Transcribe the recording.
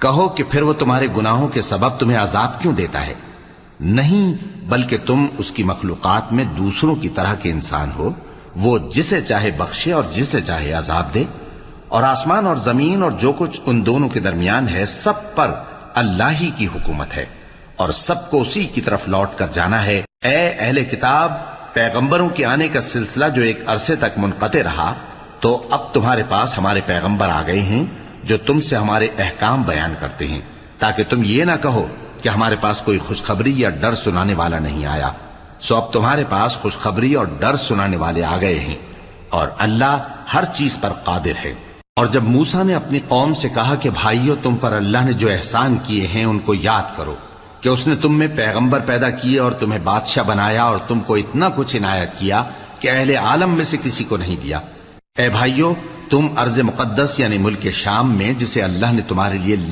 کہو کہ پھر وہ تمہارے گناہوں کے سبب تمہیں عذاب کیوں دیتا ہے؟ نہیں، بلکہ تم اس کی مخلوقات میں دوسروں کی طرح کے انسان ہو، وہ جسے چاہے بخشے اور جسے چاہے عذاب دے، اور آسمان اور زمین اور جو کچھ ان دونوں کے درمیان ہے سب پر اللہ ہی کی حکومت ہے، اور سب کو اسی کی طرف لوٹ کر جانا ہے۔ اے اہل کتاب، پیغمبروں کے آنے کا سلسلہ جو ایک عرصے تک منقطع رہا، تو اب تمہارے پاس ہمارے پیغمبر آ گئے ہیں جو تم سے ہمارے احکام بیان کرتے ہیں، تاکہ تم یہ نہ کہو کہ ہمارے پاس کوئی خوشخبری یا ڈر سنانے والا نہیں آیا۔ سو اب تمہارے پاس خوشخبری اور ڈر سنانے والے آ گئے ہیں، اور اللہ ہر چیز پر قادر ہے۔ اور جب موسیٰ نے اپنی قوم سے کہا کہ بھائیو، تم پر اللہ نے جو احسان کیے ہیں ان کو یاد کرو، کہ اس نے تم میں پیغمبر پیدا کیے اور تمہیں بادشاہ بنایا اور تم کو اتنا کچھ عنایت کیا کہ اہل عالم میں سے کسی کو نہیں دیا۔ اے بھائیو، تم ارض مقدس یعنی ملک شام میں، جسے اللہ نے تمہارے لیے